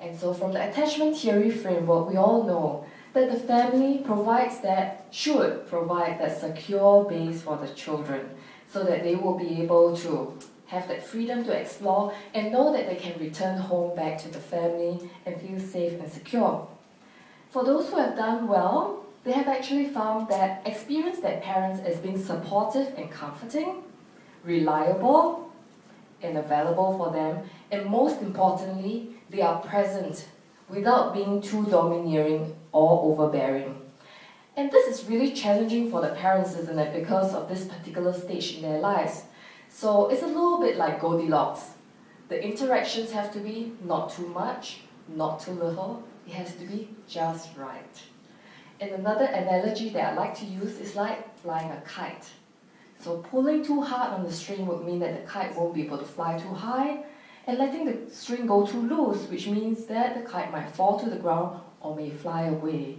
And so from the attachment theory framework, we all know that the family should provide that secure base for the children so that they will be able to have that freedom to explore and know that they can return home back to the family and feel safe and secure. For those who have done well, they have actually found that experience their parents as being supportive and comforting, reliable and available for them, and most importantly, they are present without being too domineering or overbearing. And this is really challenging for the parents, isn't it, because of this particular stage in their lives. So it's a little bit like Goldilocks. The interactions have to be not too much, not too little. It has to be just right. And another analogy that I like to use is like flying a kite. So pulling too hard on the string would mean that the kite won't be able to fly too high, and letting the string go too loose, which means that the kite might fall to the ground or may fly away.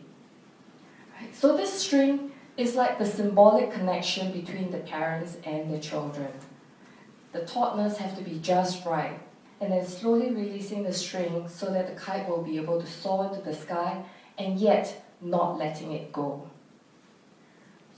Right? So this string is like the symbolic connection between the parents and the children. The tautness have to be just right, and then slowly releasing the string so that the kite will be able to soar into the sky and yet not letting it go.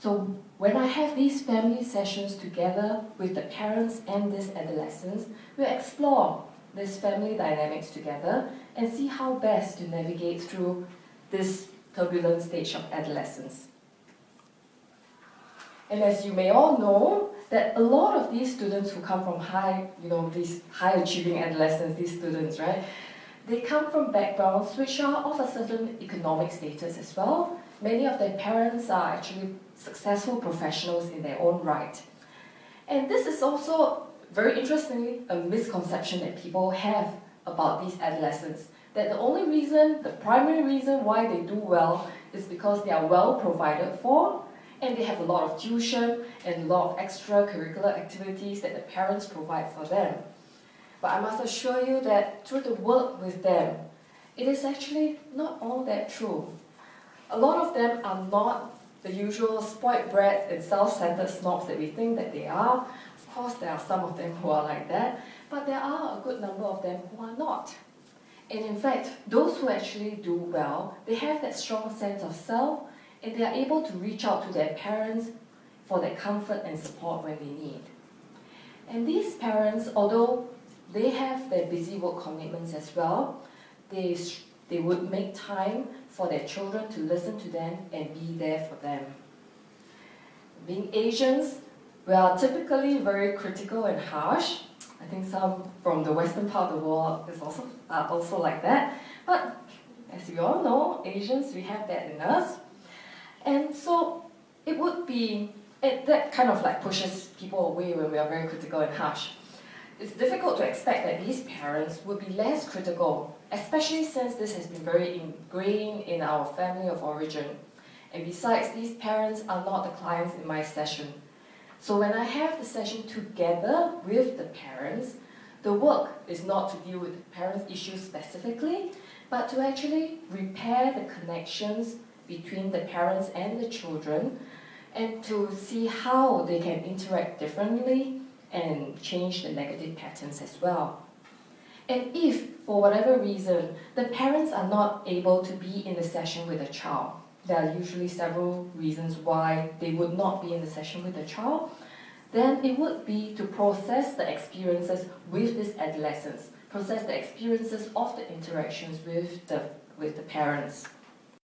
So when I have these family sessions together with the parents and these adolescents, we explore this family dynamics together and see how best to navigate through this turbulent stage of adolescence. And as you may all know, that a lot of these students who come from these high-achieving adolescents, these students, right, they come from backgrounds which are of a certain economic status as well. Many of their parents are actually successful professionals in their own right. And this is also, very interestingly, a misconception that people have about these adolescents. That the primary reason why they do well is because they are well provided for, and they have a lot of tuition and a lot of extracurricular activities that the parents provide for them. But I must assure you that through the work with them, it is actually not all that true. A lot of them are not the usual spoiled brats and self-centered snobs that we think that they are. Of course, there are some of them who are like that, but there are a good number of them who are not. And in fact, those who actually do well, they have that strong sense of self, and they are able to reach out to their parents for that comfort and support when they need. And these parents, although they have their busy work commitments as well, they would make time for their children to listen to them and be there for them. Being Asians, we are typically very critical and harsh. I think some from the western part of the world is also like that. But as you all know, Asians, we have that in us. And so that kind of like pushes people away when we are very critical and harsh. It's difficult to expect that these parents would be less critical, especially since this has been very ingrained in our family of origin. And besides, these parents are not the clients in my session. So when I have the session together with the parents, the work is not to deal with the parents' issues specifically, but to actually repair the connections between the parents and the children, and to see how they can interact differently and change the negative patterns as well. And if, for whatever reason, the parents are not able to be in the session with the child, there are usually several reasons why they would not be in the session with the child, then it would be to process the experiences with these adolescents, process the experiences of the interactions with the parents.